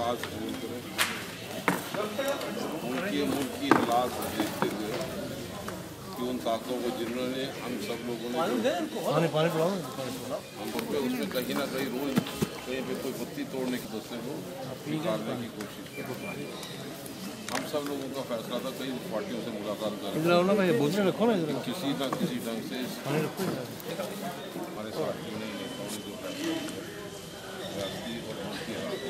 इजलास कबूल करें। मुल्क की हालात देखते हुए कि उन ताकतों को जिन्होंने हम सब लोगों ने हम पे उसमें कहीं ना कहीं रोज कहीं पे कोई बत्ती तोड़ने की दस्ते को निकालने की कोशिश की। हम सब लोगों का फैसला था कई पार्टियों से मुलाकात कर किसी न किसी ढंग से हमारे साथियों ने नेताओं ने जो फैसला सियासी और मुल्की हालात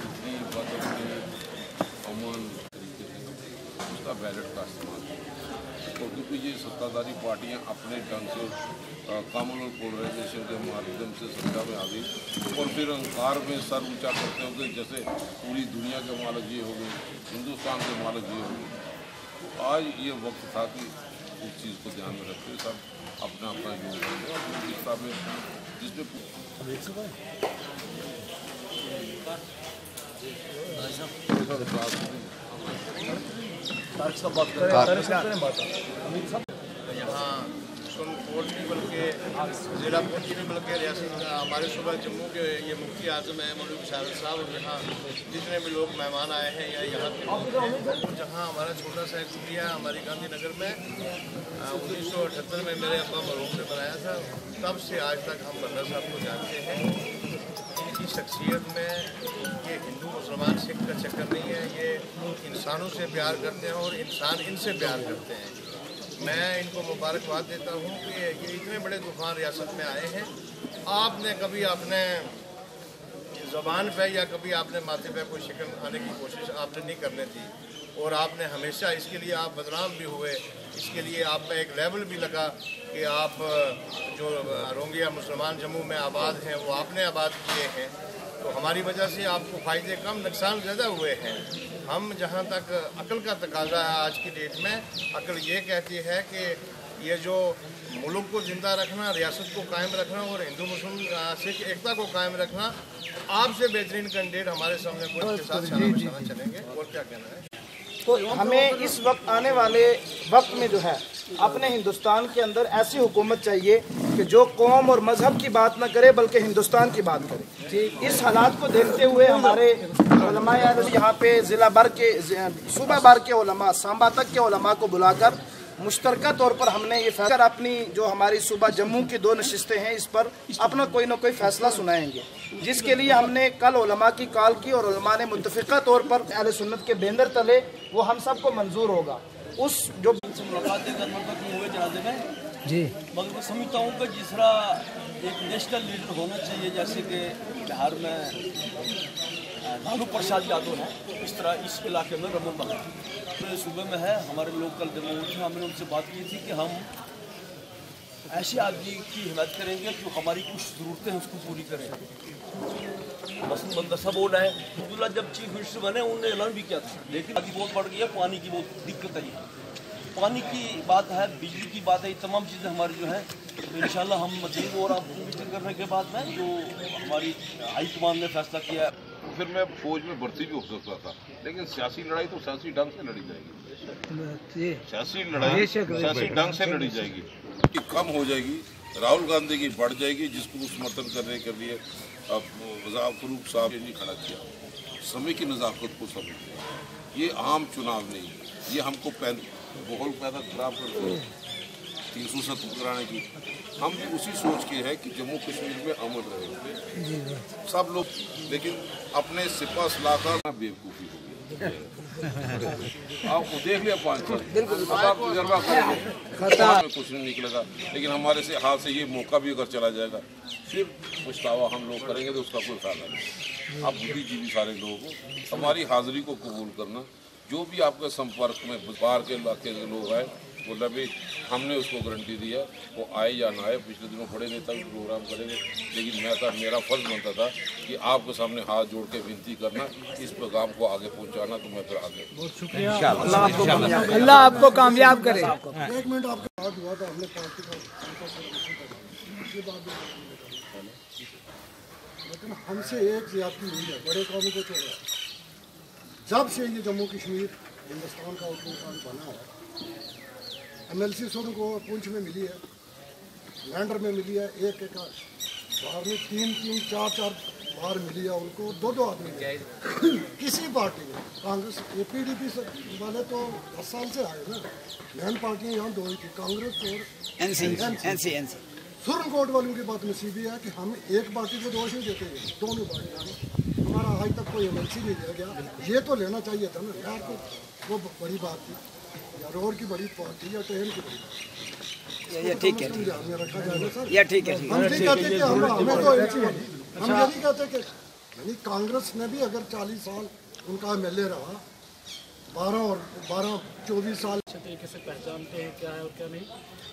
जितनी बदअमनी अमन तरीके से उसका बैलेट का इस्तेमाल किया। और क्योंकि ये सत्ताधारी पार्टियां अपने ढंग से कॉमन पोलराइजेशन के माध्यम से सत्ता में आ गई और फिर अहंकार में सर ऊंचा करते हो गए जैसे पूरी दुनिया के मालिक ये हो गए, हिंदुस्तान के मालिक ये हो गए। तो आज ये वक्त था कि उस चीज़ को ध्यान में रखते सब अपना अपना योगदान दें और दिशा में जिसमें यहाँ सोनपुर नहीं बल्कि ज़िला पुंछ नहीं बल्कि रियासत हमारे सूबा जम्मू के ये मुफ्ती आज़म है मौलवी बशारत साहब और यहाँ जितने भी लोग मेहमान आए हैं या यहाँ के जहाँ हमारा छोटा सा एक कुटिया हमारी गांधीनगर में 1978 में मेरे अब्बा मरहूम ने बनाया था। तब से आज तक हम बन्ना साहब को जानते हैं। इनकी शख्सियत में ये हिंदू मुसलमान सिख का चक्कर नहीं है, ये इंसानों से प्यार करते हैं और इंसान इनसे प्यार करते हैं। मैं इनको मुबारकबाद देता हूँ कि ये इतने बड़े तूफान रियासत में आए हैं। आपने कभी अपने ज़बान पे या कभी आपने माथे पे कोई शिकन आने की कोशिश आपने नहीं करने दी और आपने हमेशा इसके लिए आप बदनाम भी हुए। इसके लिए आप पे एक लेवल भी लगा कि आप जो रोंगिया मुसलमान जम्मू में आबाद हैं वो आपने आबाद किए हैं। तो हमारी वजह से आपको फ़ायदे कम नुकसान ज़्यादा हुए हैं। हम जहाँ तक अक्ल का तकाजा है आज की डेट में, अक्ल ये कहती है कि ये जो मुल्क को ज़िंदा रखना, रियासत को कायम रखना और हिंदू मुस्लिम सिख एकता को कायम रखना, आपसे बेहतरीन कैंडिडेट हमारे सामने कोई के साथ चलेंगे। और क्या कहना है? तो हमें इस वक्त आने वाले वक्त में जो है अपने हिंदुस्तान के अंदर ऐसी हुकूमत चाहिए कि जो कौम और मजहब की बात न करे बल्कि हिंदुस्तान की बात करे। इस हालात को देखते हुए हमारे उलमा यहाँ पे ज़िला भर के सूबा भर के उलमा सांबा तक के उलमा को बुलाकर मुश्तरका तौर पर हमने ये फैसला अपनी जो हमारी सूबा जम्मू की 2 नशिस्तें हैं इस पर अपना कोई ना कोई फैसला सुनाएंगे, जिसके लिए हमने कल उलमा की कॉल की और उलमा ने मुत्तफ़िक़ा तौर पर अहले सुन्नत के बैनर तले वो हम सबको मंजूर होगा। उस जो जी मगर मैं समझता हूँ कि जिस तरह एक नेशनल लीडर होना चाहिए, जैसे कि बिहार में लालू प्रसाद यादव है, इस तरह इस इलाके में रमन बहादुर पूरे सूबे में है। हमारे लोकल जब थे हमने उनसे बात की थी कि हम ऐसे आदमी की हिमायत करेंगे जो हमारी कुछ ज़रूरतें हैं उसको पूरी करें। मसलन मंदसा बोल रहा है, अब्दुल्ला जब चीफ मिनिस्टर बने उन्होंने ऐलान भी किया था, लेकिन अभी बहुत बढ़ गई है, पानी की बहुत दिक्कत है। पानी की बात है, बिजली की बात है, ये तमाम चीज़ें हमारी जो है तो इंशाल्लाह हम मजीद और आप मीटिंग करने के बाद में जो हमारी हाईकमान ने फैसला किया है फिर मैं फौज में भर्ती भी हो सकता था, लेकिन सियासी लड़ाई तो सियासी ढंग से लड़ी जाएगी। सियासी लड़ाई सियासी ढंग से लड़ी जाएगी कि कम हो जाएगी, राहुल गांधी की बढ़ जाएगी, जिसको समर्थन करने के लिए फरूक साहब ने खड़ा किया। समय की नज़ाकत को समझते हैं, ये आम चुनाव नहीं, ये हमको माहौल पैदा खराब करते हैं 370 कराने की। हम उसी सोच के हैं कि जम्मू कश्मीर में अमन रहेंगे सब लोग, लेकिन अपने सिपा सलाहकार बेवकूफ़ी होगी। आप देख लिया 5 साल आप तजर्बा करेंगे में कुछ नहीं निकलेगा, लेकिन हमारे से हाथ से ये मौका भी अगर चला जाएगा फिर पछतावा हम लोग करेंगे तो उसका कोई फायदा नहीं। आप बुद्धिजीवी सारे लोग हो, हमारी हाजिरी को कबूल करना। जो भी आपके संपर्क में बाहर के इलाके के लोग आए बोला भी हमने उसको गारंटी दिया, वो आए या ना आए। पिछले दिनों बड़े नेता भी प्रोग्राम करेंगे, लेकिन मेरा फर्ज बनता था कि आपके सामने हाथ जोड़ के विनती करना, इस पैगाम को आगे पहुंचाना। तो मैं फिर आगे बहुत शुक्रिया, अल्लाह आपको कामयाब करे। एक मिनट आपके साथ हुआ था, हमने पार्टी का लेकिन हमसे एक ज्यादती हुई है, बड़े कौमी को छोड़ा। जब से ये जम्मू कश्मीर हिंदुस्तान का हुकूमत बना है, MLC सुन को पुंछ में मिली है, लैंडर में मिली है, एक बाहर में 3-3, 4-4 बार मिली है उनको, दो आदमी किसी पार्टी में कांग्रेस APDP वाले तो 10 साल से आए ना, मेन पार्टियाँ यहाँ दो ही थी, कांग्रेस और NC। सुप्रीम कोर्ट वालों की बात नसीबी है कि हम एक पार्टी को दोष नहीं देते हैं, दोनों पार्टियाँ, हमारा आज तक कोई MLC नहीं दिया गया, ये तो लेना चाहिए था ना यार, तो वो बड़ी बात थी, या रोड की बड़ी बात थी या ट्रेन की बड़ी बात। ये ठीक है, रखा जाएगा सर, ये ठीक है। हम नहीं कहते कि हमें तो हम ये नहीं कहते कि यानी कांग्रेस ने भी अगर 40 साल उनका MLA रहा, 12-24 साल अच्छे तरीके से पहचानते हैं क्या है और क्या नहीं,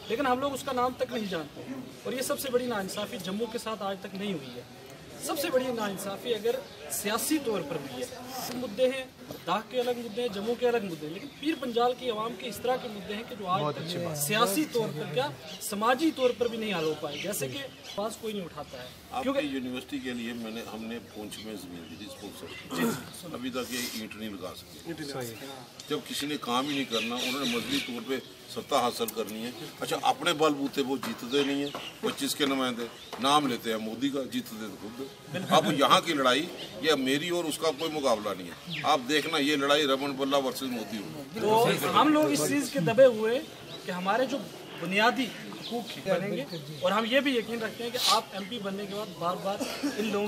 लेकिन हम लोग उसका नाम तक नहीं जानते। और ये सबसे बड़ी नाइंसाफ़ी जम्मू के साथ आज तक नहीं हुई है। सबसे बड़ी नाइंसाफ़ी अगर सियासी तौर पर भी है, मुद्दे हैं, लद्दाख के अलग मुद्दे हैं, जम्मू के अलग मुद्दे हैं, लेकिन पीर पंजाल की आवाम के इस तरह के मुद्दे हैं कि जो आज तक सियासी तौर पर क्या समाजी तौर पर भी नहीं हल हो पाए, जैसे कि पास कोई नहीं उठाता है। क्योंकि यूनिवर्सिटी के लिए हमने पूंछ में जमीन दी थी स्पॉन्सर, अभी तक ये ईंट नहीं लगा सके। जब किसी ने काम ही नहीं करना, उन्होंने मजबूरी तौर पे सत्ता हासिल करनी है। अच्छा, अपने बलबूते वो जीतते नहीं है, 25 के नुमाइंदे नाम लेते हैं मोदी का, जीतते तो खुद। अब यहाँ की लड़ाई ये मेरी और उसका कोई मुकाबला नहीं है, आप देखना ये लड़ाई रमन बल्ला वर्सेस मोदी होगी। तो हम लोग इस चीज़ के दबे हुए कि हमारे जो बुनियादी हकूक बनेंगे, और हम ये भी यकीन रखते हैं कि आप MP बनने के बाद बार बार इन लोगों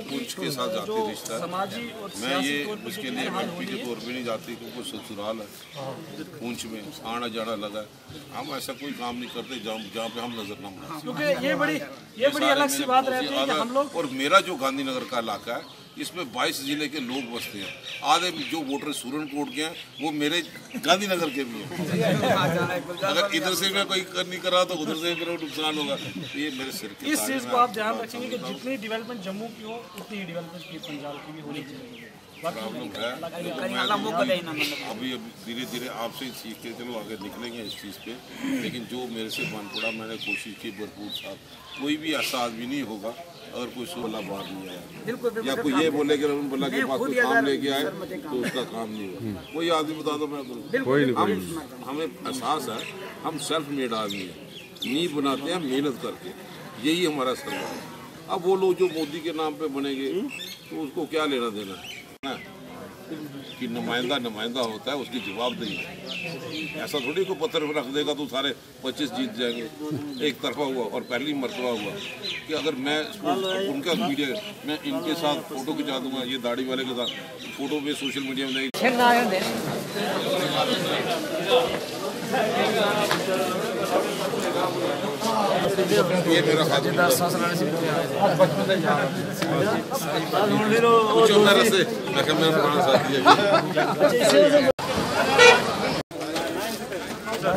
की के साथ जाती रिश्ता समाजी और मैं ये उसके लिए MP के तौर पे नहीं जाती, क्योंकि ससुराल है, पूंछ में आना जाना लगा है। हम ऐसा कोई काम नहीं करते जहाँ पे हम नजर न आए, क्योंकि ये बड़ी अलग सी बात रहती है कि हम लोग, और मेरा जो गांधीनगर का इलाका है इसमें 22 जिले के लोग बसते हैं। आधे जो वोटर सुरन कोट के हैं वो मेरे गांधीनगर के भी हैं। अगर इधर से मैं कोई नहीं करा तो उधर से मेरा नुकसान होगा, ये मेरे सिर के। इस चीज़ को आप ध्यान रखेंगे कि जितनी डेवलपमेंट जम्मू की हो उतनी ही डेवलपमेंट पीर पंजाल की भी होनी चाहिए। प्रॉब्लम है अभी धीरे धीरे आपसे ही सीख के चलो आगे निकलेंगे इस चीज़ पे, लेकिन जो मेरे से बन पड़ा मैंने कोशिश की भरपूर साथ। कोई भी ऐसा आदमी नहीं होगा अगर कोई सोला बात नहीं आया, या कोई ये बोले कि रमन बल्ला के पास कोई काम लेके आए तो उसका काम नहीं हुआ। कोई आदमी बता दो मैं करूँ, हमें एहसास है हम सेल्फ मेड आदमी है, नींव बनाते हैं मेहनत करके, यही हमारा सरकार है। अब वो लोग जो मोदी के नाम पे बनेंगे तो उसको क्या लेना देना है कि नुमाइंदा होता है, उसकी जवाबदेही है। ऐसा थोड़ी को पत्थर रख देगा तो सारे 25 जीत जाएंगे। एक तरफा हुआ और पहली मरतबा हुआ कि अगर मैं उनका मीडिया मैं इनके साथ फोटो खिंचा दूंगा, ये दाढ़ी वाले के साथ फोटो पे सोशल मीडिया में ये मेरा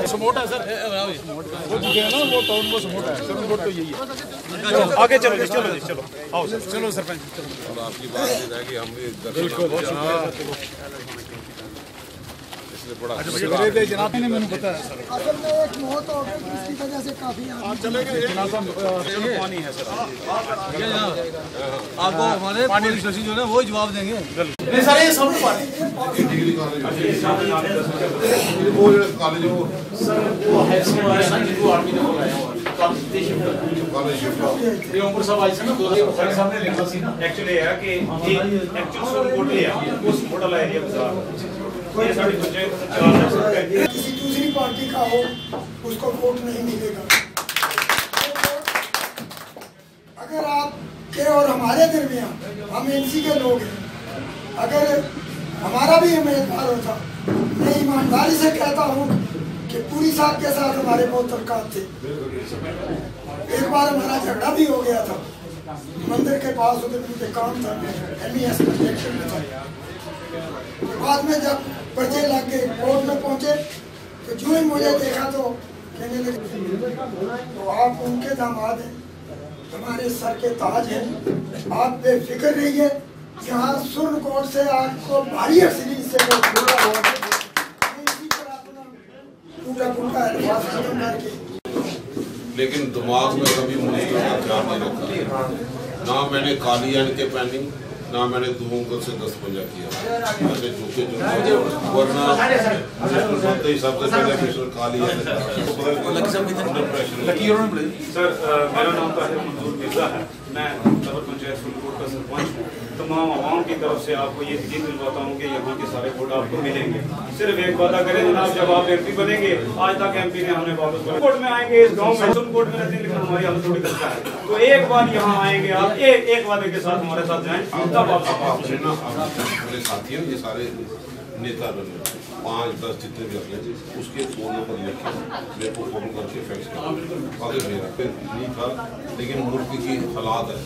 समोटा है सर, वो जो है ना वो टाउन वो समोटा है, सुप्रीम कोर्ट तो यही है। आगे चलो चलो आओ सर, चलो सरपंच चलो। आपकी बात ये है कि हम जनाब ने मैंने बताया सर, असल में एक मौत हो गई जिसकी वजह से काफी पानी है सर, आपको हमारे पानी जो है वो जवाब देंगे। नहीं सर ये सब पानी डिग्री कॉलेज वो सर वो है वो आर्मी ने बुलाया उमर साहब आई से ना साहब ने लिखा सी ना एक्चुअली है कि एक्चुअली सुप्रीम कोर्ट है उस मॉडल एरिया बाजार किसी दूसरी पार्टी का हो उसको वोट नहीं मिलेगा। अगर आप के और हमारे दरमियान हम NC के लोग हैं, अगर हमारा भी उम्मीदवार होता, मैं ईमानदारी से कहता हूँ कि पूरी साहब के साथ हमारे बहुत तल्कात थे। एक बार हमारा झगड़ा भी हो गया था मंदिर के पास, उधर मुझे काम था, MES इलेक्शन में था। बाद में जब पर्चे लग गए कोर्ट में पहुंचे तो जो ही मुझे देखा तो कहने लगे तो आप उनके दामाद हैं, हमारे सर के ताज हैं, आप बेफिक्र रहिए, यहाँ सुप्रीम कोर्ट से आपको भारी एक्सीडेंट से लेकिन दिमाग में कभी मुश्किल का ख्याल नहीं रखा, ना मैंने कालियान के पहनी, ना मैंने दुमों से 10-50 किया, मैंने झुके वरना सबसे पहले मिस्टर कालियान सर मेरा नाम ताहिर मंजूर मिर्जा है, मैं नगर पंचायत सुप्रीम कोर्ट का का सरपंच हूँ, तमाम आवाम की तरफ से आपको ये यकीन दिलवाता हूँ कि यहाँ के सारे वोट आपको मिलेंगे। सिर्फ एक वादा करें जनाब, जब आप MP बनेंगे, आज तक MP ने हमें वापस कोर्ट में आएंगे, इस गाँव में सुप्रीम कोर्ट में रहते हैं, लेकिन हमारी हालत थोड़ी करता है, तो एक बार यहाँ आएंगे आप, एक वादे के साथ हमारे साथ जाएं, तब आप मेरे साथी हैं, ये सारे नेता बने 5-10 जितने भी अपने उसके फोन नंबर लिखे मेरे को फोन करके फैक्स कर अगर मेरा नहीं था, लेकिन मुल्क की हालात है,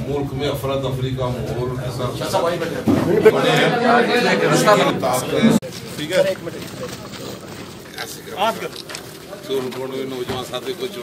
मुल्क में अफरा तफरी का माहौल ऐसा बने हैं, ठीक है ऐसे नौजवान साथी कुछ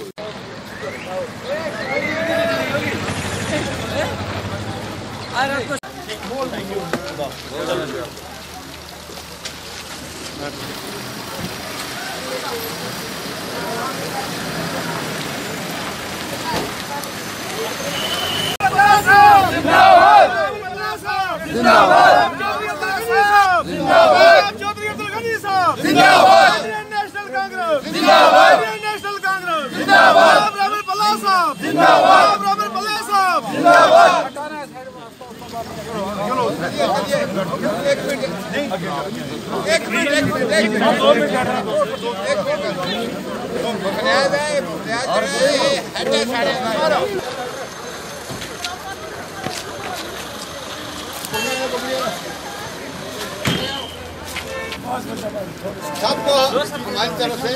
सबको हमारी तरफ से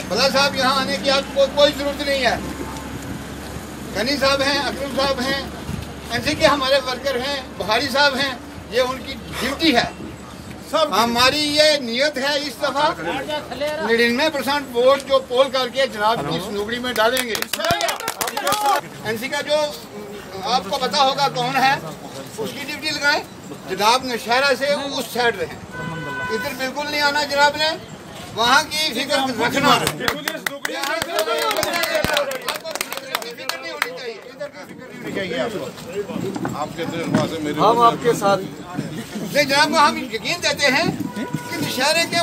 भला साहब यहाँ आने की आपको कोई जरूरत नहीं है। गनी साहब हैं, अकरम साहब हैं, NC के हमारे वर्कर हैं, बहारी साहब हैं, ये उनकी ड्यूटी है। हमारी ये नियत है इस दफा 99% वोट जो पोल करके जनाब की स्नूगड़ी में डालेंगे। NC का जो आपको पता होगा कौन है, उसकी ड्यूटी लगाएं। जनाब नौशहरा से उस साइड रहे, इधर बिल्कुल नहीं आना जनाब ने, वहाँ की फिक्र रखना। हम आपके साथ जनाब को हम यकीन देते हैं कि नौशहरे के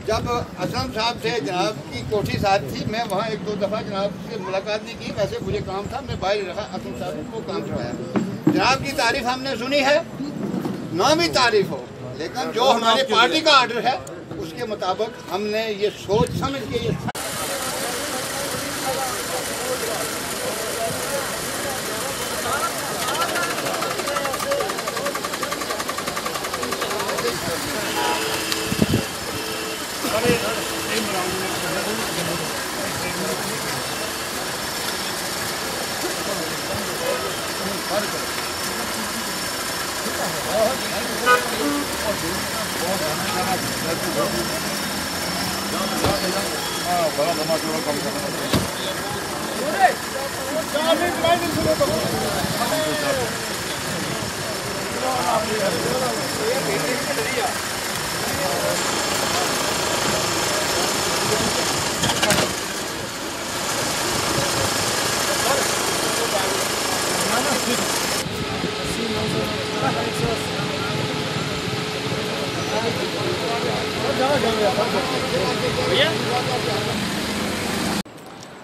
जब असलम साहब से जनाब की कोठी साथ थी, मैं वहाँ 1-2 दफ़ा जनाब से मुलाकात नहीं की, वैसे मुझे काम था, मैं बाहर रहा, असलम साहब को काम करवाया। जनाब की तारीफ हमने सुनी है, ना भी तारीफ हो, लेकिन जो हमारे पार्टी का आर्डर है उसके मुताबिक हमने ये सोच समझ के ये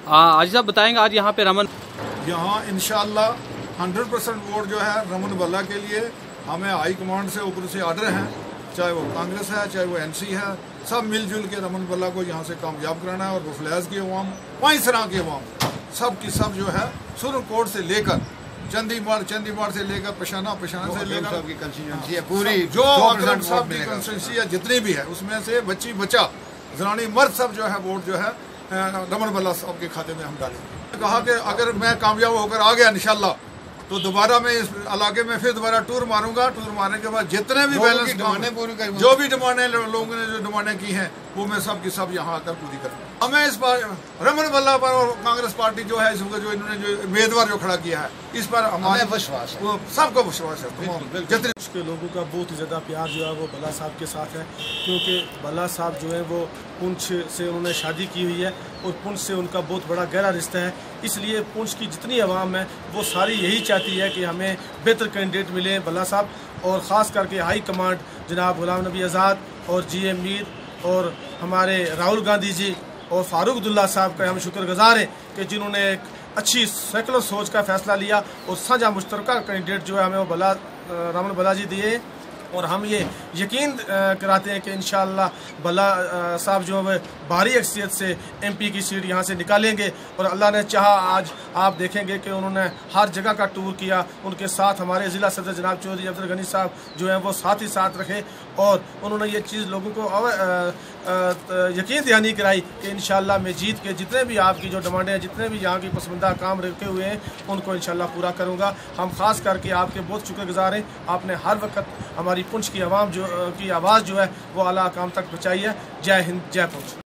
आज साहब बताएंगे आज यहाँ पे रमन, यहाँ इंशाअल्लाह 100% वोट जो है रमन बल्ला के लिए हमें हाई कमांड से ऊपर से ऑर्डर है, चाहे वो कांग्रेस है चाहे वो NC है, सब मिलजुल के रमन बल्ला को यहाँ से कामयाब कराना है। और बुफलैज की अवाम, 5 सरा की अवाम, सब की सब जो है सुप्रीम कोर्ट से लेकर चंदीमार से लेकर पशाना से लेकर पूरी जो अकरम साहब की कंस्टिट्यूंसी है जितनी भी है, उसमें से बच्ची बच्चा जनानी मर्द सब जो है वोट जो है रमन बल्ला साहब के खाते में हम डालेंगे। कहा कि अगर मैं कामयाब होकर आ गया इंशाल्लाह तो दोबारा मैं इस इलाके में फिर दोबारा टूर मारूंगा। टूर मारने के बाद जितने भी बैलेंस जो भी डिमांडें लोगों ने जो डिमांडें की हैं वो मैं सब की सब यहाँ आकर पूरी करूँगा। हमें इस बार रमन बल्ला पर और कांग्रेस पार्टी जो है इसको जो इन्होंने जो उम्मीदवार जो खड़ा किया है इस पर हमारे विश्वास है, वो सबको विश्वास है। जितने के लोगों का बहुत ही ज़्यादा प्यार जो है वो बल्ला साहब के साथ है, क्योंकि बल्ला साहब जो है वो पुंछ से उन्होंने शादी की हुई है और पुंछ से उनका बहुत बड़ा गहरा रिश्ता है। इसलिए पुंछ की जितनी आवाम है वो सारी यही चाहती है कि हमें बेहतर कैंडिडेट मिले बल्ला साहब, और ख़ास करके हाई कमांड जनाब गुलाम नबी आज़ाद और GM मीर और हमारे राहुल गांधी जी और फारूक अब्दुल्ला साहब का हम शुक्रगुजार हैं कि जिन्होंने एक अच्छी सेकुलर सोच का फैसला लिया और साझा मुश्तरका कैंडिडेट जो है हमें वो रमन भल्ला जी दिए। और हम ये यकीन कराते हैं कि इंशाअल्लाह भल्ला साहब जो है भारी अक्सरियत से MP की सीट यहाँ से निकालेंगे। और अल्लाह ने चाहा आज आप देखेंगे कि उन्होंने हर जगह का टूर किया, उनके साथ हमारे ज़िला सदर जनाब चौधरी अब्दुल गनी साहब जो हैं वो साथ ही साथ रखे और उन्होंने ये चीज़ लोगों को यकीन दहानी कराई कि इंशाअल्लाह मैं जीत के जितने भी आपकी जो डिमांडें हैं, जितने भी यहाँ की पसंदीदा काम रखे हुए हैं उनको इंशाअल्लाह पूरा करूँगा। हम ख़ास करके आपके बहुत शुक्रगुजार हैं, आपने हर वक्त हमारी पुंछ की आवाम जो की आवाज़ जो है वो आला काम तक पहुँचाई है। जय हिंद, जय पुंछ।